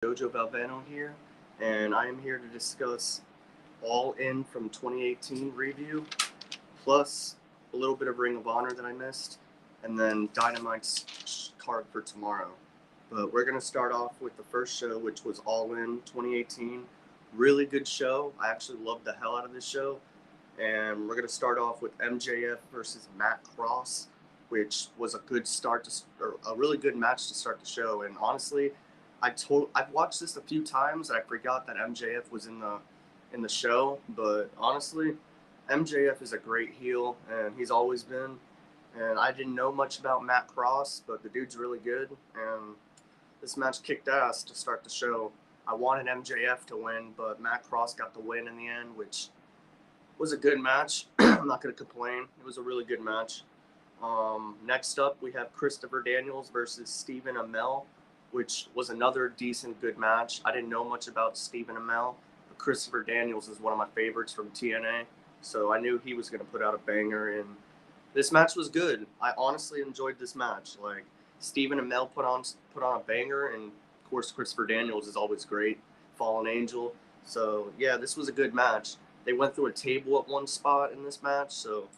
Jojo Valvano here, and I am here to discuss All In from 2018 review, plus a little bit of Ring of Honor that I missed, and then Dynamite's card for tomorrow. But we're going to start off with the first show, which was All In 2018. Really good show. I actually loved the hell out of this show. And we're going to start off with MJF versus Matt Cross, which was a good start or a really good match to start the show. And honestly, I've watched this a few times and I forgot that MJF was in the show. But honestly, MJF is a great heel and he's always been. And I didn't know much about Matt Cross, but the dude's really good. And this match kicked ass to start the show. I wanted MJF to win, but Matt Cross got the win in the end, which was a good match. I'm not going to complain. It was a really good match. Next up, we have Christopher Daniels versus Stephen Amell, which was another decent, good match. I didn't know much about Stephen Amell, but Christopher Daniels is one of my favorites from TNA, so I knew he was going to put out a banger, and this match was good. I honestly enjoyed this match. Like, Stephen Amell put on a banger, and of course, Christopher Daniels is always great. Fallen Angel. So, yeah, this was a good match. They went through a table at one spot in this match, so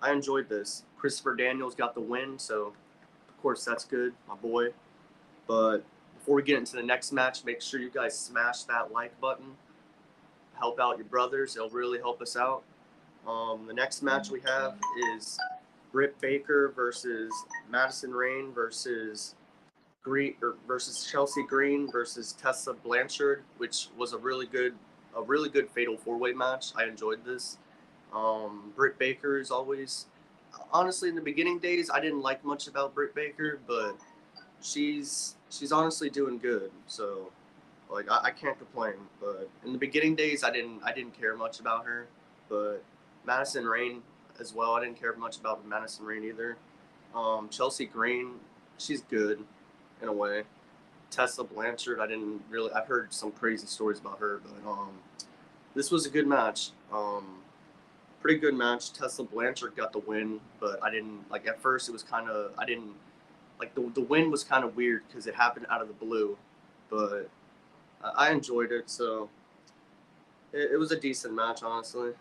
I enjoyed this. Christopher Daniels got the win, so of course that's good, my boy. But before we get into the next match, make sure you guys smash that like button. Help out your brothers. It'll really help us out. The next match we have is Britt Baker versus Madison Rayne versus Chelsea Green versus Tessa Blanchard, which was a really good fatal four-way match. I enjoyed this. Britt Baker is always, honestly, in the beginning days, I didn't like much about Britt Baker, but she's honestly doing good. So, like, I can't complain. But in the beginning days, I didn't care much about her. But Madison Rayne as well, I didn't care much about Madison Rayne either. Chelsea Green, she's good in a way. Tessa Blanchard, I've heard some crazy stories about her, but this was a good match. Pretty good match. Tessa Blanchard got the win, but I didn't, like, at first it was kind of, I didn't, like, the win was kind of weird because it happened out of the blue, but I enjoyed it, so it was a decent match, honestly.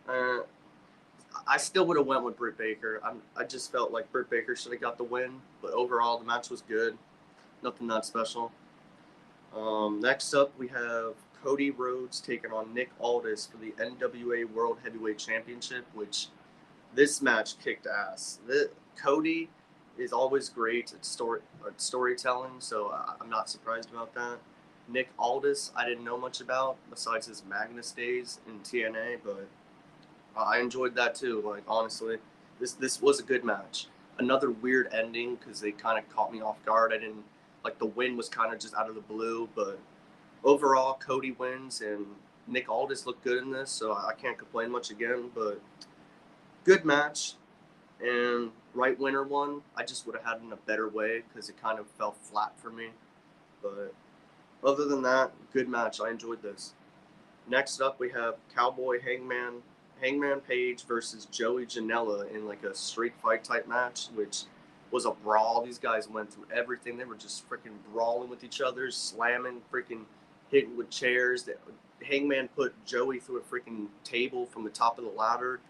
Uh, I still would have went with Britt Baker. I just felt like Britt Baker should have got the win, but overall the match was good. Nothing that special. Next up, we have Cody Rhodes taking on Nick Aldis for the NWA World Heavyweight Championship, which this match kicked ass. Cody is always great at storytelling, so I'm not surprised about that. Nick Aldis, I didn't know much about besides his Magnus days in TNA, but I enjoyed that too. Like, honestly, this was a good match. Another weird ending because they kind of caught me off guard. I didn't like the win was kind of just out of the blue, but overall, Cody wins and Nick Aldis looked good in this, so I can't complain much again. But good match, and right winner won. I just would have had it in a better way because it kind of fell flat for me. But other than that, good match. I enjoyed this. Next up, we have Cowboy Hangman Page versus Joey Janela in like a street fight type match, which was a brawl. These guys went through everything. They were just freaking brawling with each other, slamming, freaking hitting with chairs. Hangman put Joey through a freaking table from the top of the ladder.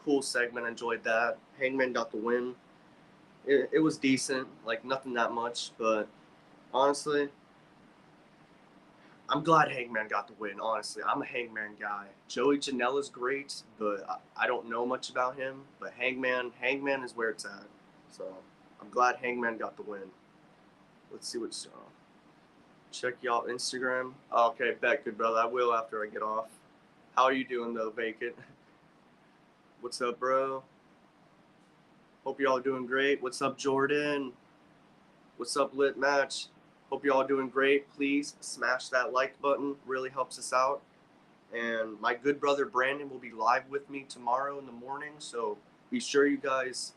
Cool segment. Enjoyed that. Hangman got the win. It was decent. Like, nothing that much. But honestly, I'm glad Hangman got the win, honestly. I'm a Hangman guy. Joey Janela's great, but I don't know much about him. But Hangman is where it's at. So I'm glad Hangman got the win. Let's see what's check y'all Instagram. Oh, okay, bet, good brother. I will after I get off. How are you doing though, Vacant? What's up, bro? Hope y'all doing great. What's up, Jordan? What's up, Lit Match? Hope y'all doing great. Please smash that like button. Really helps us out. And my good brother Brandon will be live with me tomorrow in the morning. So be sure you guys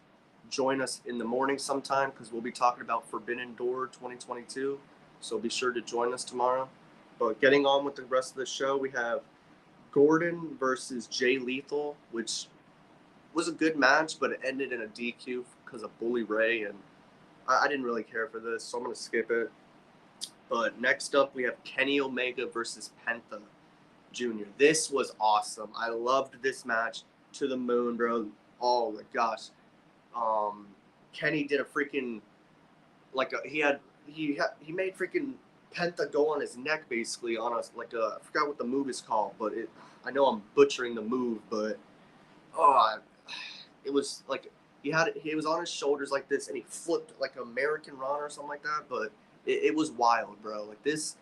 join us in the morning sometime because we'll be talking about Forbidden Door 2022. So be sure to join us tomorrow. But getting on with the rest of the show, we have Gordon versus Jay Lethal, which was a good match, but it ended in a DQ because of Bully Ray, and I didn't really care for this, so I'm going to skip it. But next up, we have Kenny Omega versus Penta Jr. This was awesome. I loved this match to the moon, bro. Oh my gosh. Um, Kenny did a freaking he made freaking Penta go on his neck basically on a like a I forgot what the move is called, but I know I'm butchering the move, but oh, it was like he was on his shoulders like this, and he flipped like American Ron or something like that. But it was wild, bro. Like this,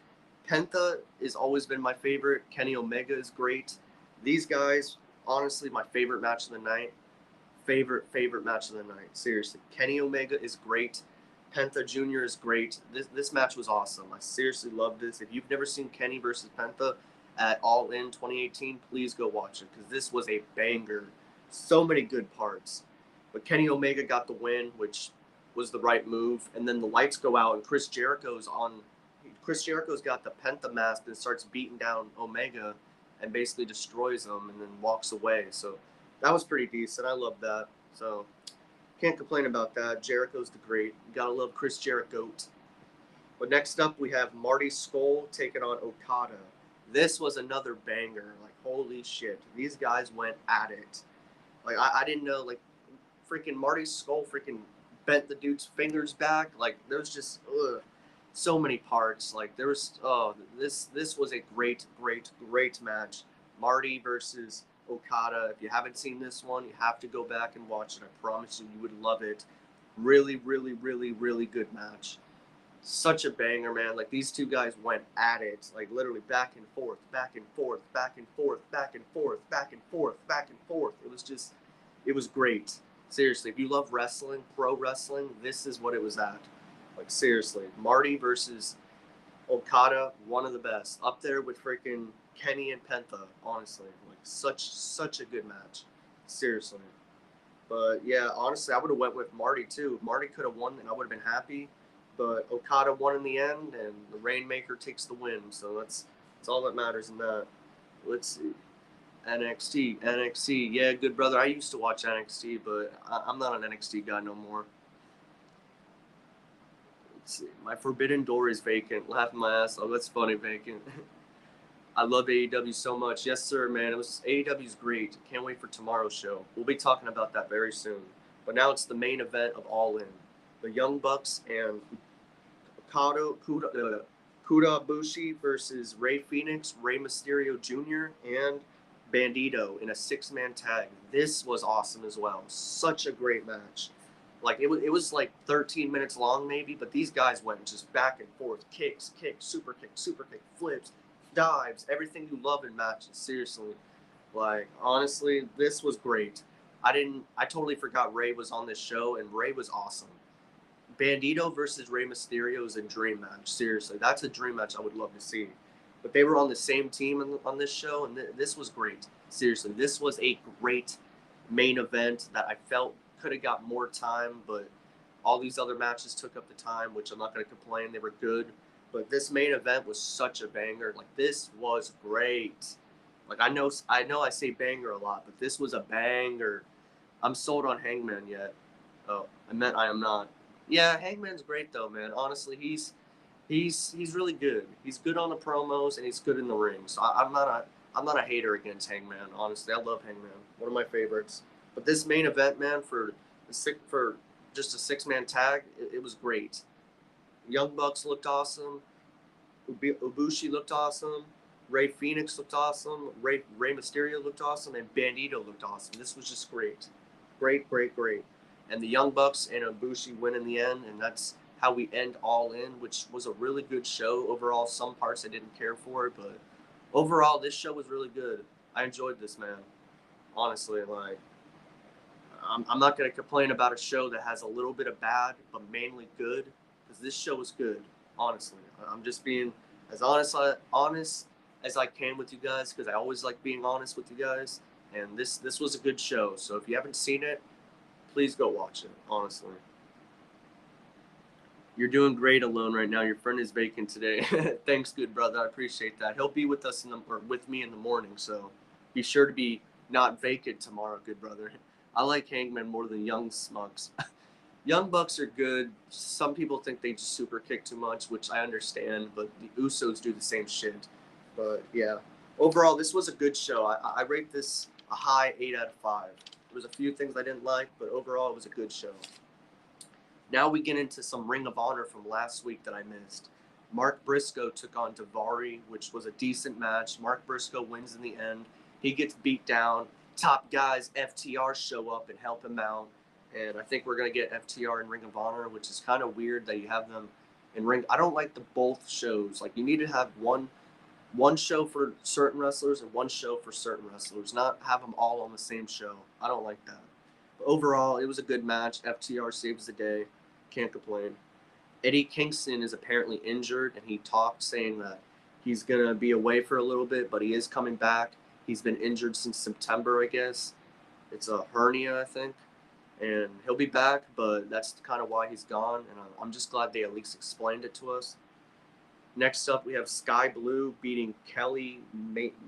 Penta has always been my favorite. Kenny Omega is great. These guys, honestly, my favorite match of the night. Favorite match of the night. Seriously, Kenny Omega is great. Penta Jr. is great. This match was awesome. I seriously love this. If you've never seen Kenny versus Penta at All In 2018, please go watch it because this was a banger. So many good parts. But Kenny Omega got the win, which was the right move. And then the lights go out, and Chris Jericho's on. Chris Jericho's got the Penta mask and starts beating down Omega, and basically destroys him, and then walks away. So that was pretty decent. I love that. So can't complain about that. Jericho's the great. You gotta love Chris Jericho. But next up, we have Marty Scurll taking on Okada. This was another banger. Like, holy shit. These guys went at it. Like, I didn't know, like, freaking Marty Scurll freaking bent the dude's fingers back. Like, there's just, so many parts. Like, there was, this was a great, great, great match. Marty versus Okada. If you haven't seen this one, you have to go back and watch it. I promise you, you would love it. Really, really, really, really good match. Such a banger, man. Like these two guys went at it, like literally back and forth, back and forth, back and forth, back and forth, back and forth, back and forth. It was just, it was great. Seriously, if you love wrestling, pro wrestling, this is what it was at. Like seriously, Marty versus Okada, one of the best, up there with freaking Kenny and Penta. Honestly, like such a good match. Seriously, but yeah, honestly, I would have went with Marty too. If Marty could have won, and I would have been happy. But Okada won in the end, and the Rainmaker takes the win. So that's all that matters in that. Let's see. NXT. Yeah, good brother. I used to watch NXT, but I'm not an NXT guy no more. Let's see. My forbidden door is vacant. Laughing my ass off. That's funny, vacant. I love AEW so much. Yes, sir, man. AEW's great. Can't wait for tomorrow's show. We'll be talking about that very soon. But now it's the main event of All In. The Young Bucks and Kuda Bushi versus Rey Fenix, Rey Mysterio Jr., and Bandito in a six-man tag. This was awesome as well. Such a great match. Like it was like 13 minutes long maybe, but these guys went just back and forth, kicks, super kick, flips, dives, everything you love in matches. Seriously, like honestly, this was great. I totally forgot Rey was on this show, and Rey was awesome. Bandito versus Rey Mysterio is a dream match. Seriously, that's a dream match I would love to see. But they were on the same team on this show, and this was great. Seriously, this was a great main event that I felt could have got more time, but all these other matches took up the time, which I'm not going to complain. They were good. But this main event was such a banger. Like, this was great. Like, I know I say banger a lot, but this was a banger. I'm sold on Hangman yet. Oh, I meant I am not. Yeah, Hangman's great though, man. Honestly, he's really good. He's good on the promos and he's good in the ring. So I'm not a hater against Hangman. Honestly, I love Hangman. One of my favorites. But this main event, man, for just a six-man tag, it was great. Young Bucks looked awesome. Ibushi looked awesome. Rey Fenix looked awesome. Rey Mysterio looked awesome, and Bandito looked awesome. This was just great, great. And the Young Bucks and Ibushi win in the end, and that's how we end All In, which was a really good show overall. Some parts I didn't care for, but overall this show was really good. I enjoyed this, man. Honestly, like I'm not gonna complain about a show that has a little bit of bad, but mainly good, because this show was good. Honestly, I'm just being as honest as I can with you guys, because I always like being honest with you guys. And this was a good show. So if you haven't seen it, please go watch it. Honestly, you're doing great alone right now. Your friend is vacant today. Thanks, good brother. I appreciate that. He'll be with us with me in the morning. So be sure to be not vacant tomorrow, good brother. I like Hangman more than Young Smugs. Young Bucks are good. Some people think they just super kick too much, which I understand, but the Usos do the same shit. But yeah, overall, this was a good show. I rate this a high 8 out of 5. There was a few things I didn't like, but overall, it was a good show. Now we get into some Ring of Honor from last week that I missed. Mark Briscoe took on Davari, which was a decent match. Mark Briscoe wins in the end. He gets beat down. Top guys, FTR, show up and help him out. And I think we're going to get FTR in Ring of Honor, which is kind of weird that you have them in Ring. I don't like the both shows. Like, you need to have one show for certain wrestlers and one show for certain wrestlers, not have them all on the same show. I don't like that. But overall, it was a good match. FTR saves the day. Can't complain. Eddie Kingston is apparently injured, and he talked saying that he's going to be away for a little bit, but he is coming back. He's been injured since September, I guess. It's a hernia, I think. And he'll be back, but that's kind of why he's gone. And I'm just glad they at least explained it to us. Next up, we have Sky Blue beating Kelly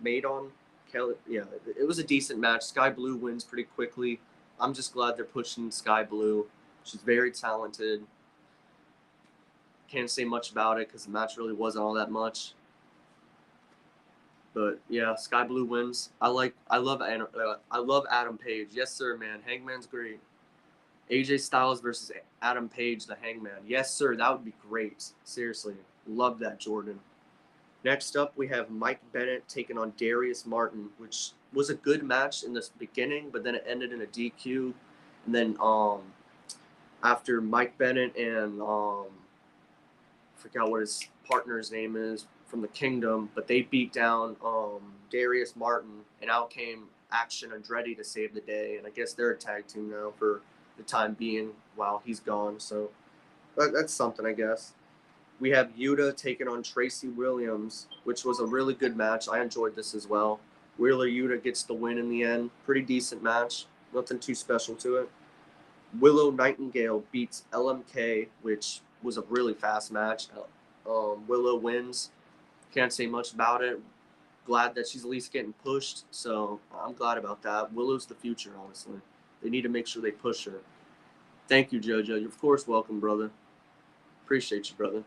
Maidon. Kelly, yeah, it was a decent match. Sky Blue wins pretty quickly. I'm just glad they're pushing Sky Blue. She's very talented. Can't say much about it because the match really wasn't all that much. But yeah, Sky Blue wins. I love Adam Page. Yes, sir, man. Hangman's great. AJ Styles versus Adam Page, the Hangman. Yes, sir. That would be great. Seriously, love that, Jordan. Next up, we have Mike Bennett taking on Darius Martin, which was a good match in the beginning, but then it ended in a DQ. And then after Mike Bennett and I forgot what his partner's name is from the Kingdom, but they beat down Darius Martin, and out came Action Andretti to save the day. And I guess they're a tag team now for the time being while he's gone. So that's something, I guess. We have Yuta taking on Tracy Williams, which was a really good match. I enjoyed this as well. Wheeler Yuta gets the win in the end. Pretty decent match. Nothing too special to it. Willow Nightingale beats LMK, which was a really fast match. Willow wins. Can't say much about it. Glad that she's at least getting pushed, so I'm glad about that. Willow's the future, honestly. They need to make sure they push her. Thank you, JoJo. You're of course welcome, brother. Appreciate you, brother.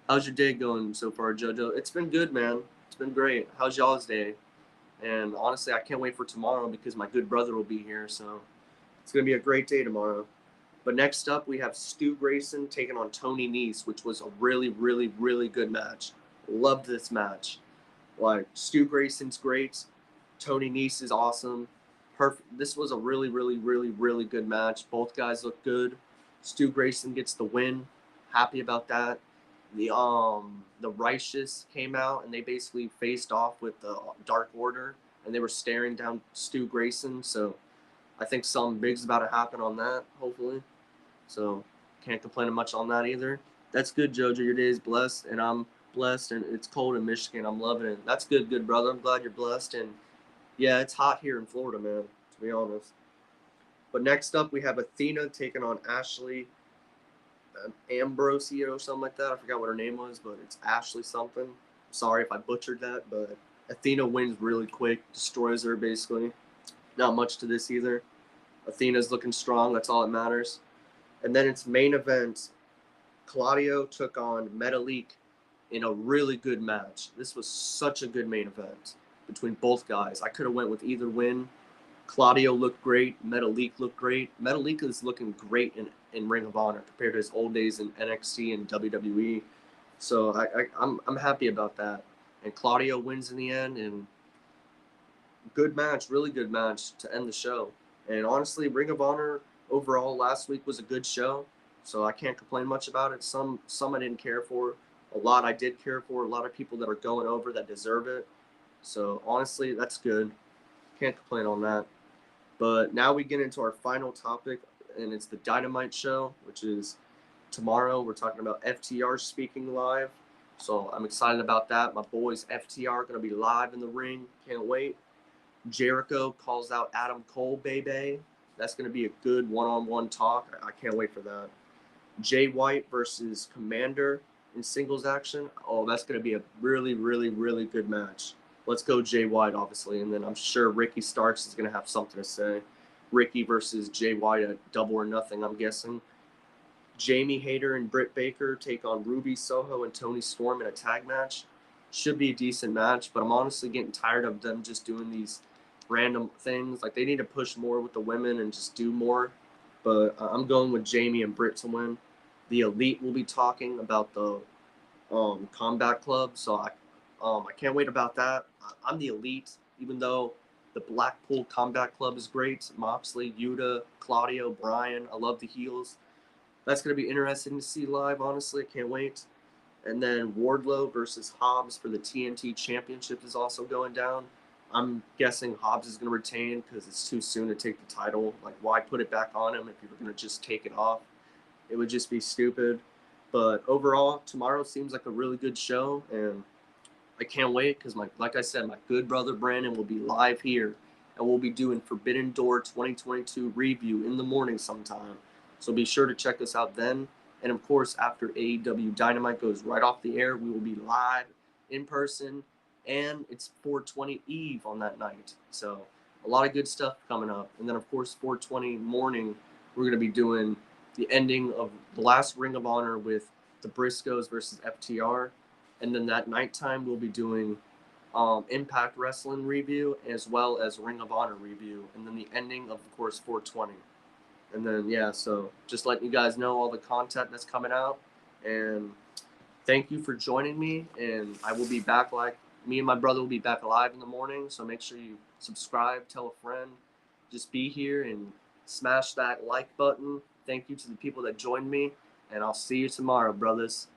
How's your day going so far, JoJo? It's been good, man. It's been great. How's y'all's day? And honestly, I can't wait for tomorrow because my good brother will be here, so it's going to be a great day tomorrow. But next up, we have Stu Grayson taking on Tony Nese, which was a really, really, really good match. Loved this match. Like, Stu Grayson's great. Tony Nese is awesome. Perfect. This was a really, really, really, really good match. Both guys look good. Stu Grayson gets the win. Happy about that. The Righteous came out and they basically faced off with the Dark Order, and they were staring down Stu Grayson. So I think something big's about to happen on that, hopefully. So can't complain much on that either. That's good, JoJo. Your day is blessed, and I'm blessed, and it's cold in Michigan. I'm loving it. That's good, brother. I'm glad you're blessed, and yeah, it's hot here in Florida, man, to be honest. But next up, we have Athena taking on Ashley Ambrosio or something like that. I forgot what her name was, but it's Ashley something. Sorry if I butchered that, but Athena wins really quick, destroys her basically. Not much to this either. Athena's looking strong. That's all that matters. And then it's main event. Claudio took on Metalik in a really good match. This was such a good main event between both guys. I could have went with either win. Claudio looked great. Metalik looked great. Metalik is looking great in Ring of Honor compared to his old days in NXT and WWE. So I'm happy about that. And Claudio wins in the end, and good match, really good match to end the show. And honestly, Ring of Honor overall last week was a good show, so I can't complain much about it. Some I didn't care for. A lot I did care for. A lot of people that are going over that deserve it. So honestly, that's good. Can't complain on that. But now we get into our final topic, and it's the Dynamite show, which is tomorrow. We're talking about FTR speaking live. So I'm excited about that. My boys FTR are going to be live in the ring. Can't wait. Jericho calls out Adam Cole, baby. That's going to be a good one-on-one talk. I can't wait for that. Jay White versus Commander in singles action. Oh, that's going to be a really, really, really good match. Let's go Jay White, obviously, and then I'm sure Ricky Starks is going to have something to say. Ricky versus Jay White at Double or Nothing, I'm guessing. Jamie Hayter and Britt Baker take on Ruby Soho and Tony Storm in a tag match. Should be a decent match, but I'm honestly getting tired of them just doing these random things. Like, they need to push more with the women and just do more. But I'm going with Jamie and Britt to win. The Elite will be talking about the Combat Club, so I can't wait about that. I'm the Elite, even though the Blackpool Combat Club is great. Moxley, Yuta, Claudio, Bryan. I love the heels. That's going to be interesting to see live, honestly. I can't wait. And then Wardlow versus Hobbs for the TNT Championship is also going down. I'm guessing Hobbs is going to retain because it's too soon to take the title. Like, why put it back on him if you're going to just take it off? It would just be stupid. But overall, tomorrow seems like a really good show, and I can't wait because, like I said, my good brother Brandon will be live here, and we'll be doing Forbidden Door 2022 review in the morning sometime. So be sure to check us out then. And of course, after AEW Dynamite goes right off the air, we will be live in person, and it's 420 Eve on that night. So a lot of good stuff coming up. And then of course, 420 morning, we're going to be doing the ending of the last Ring of Honor with the Briscoes versus FTR. And then that nighttime, we'll be doing Impact Wrestling review as well as Ring of Honor review. And then the ending of course, 420. And then, yeah, so just letting you guys know all the content that's coming out. And thank you for joining me. And I will be back, like, me and my brother will be back alive in the morning. So make sure you subscribe, tell a friend, just be here and smash that like button. Thank you to the people that joined me. And I'll see you tomorrow, brothers.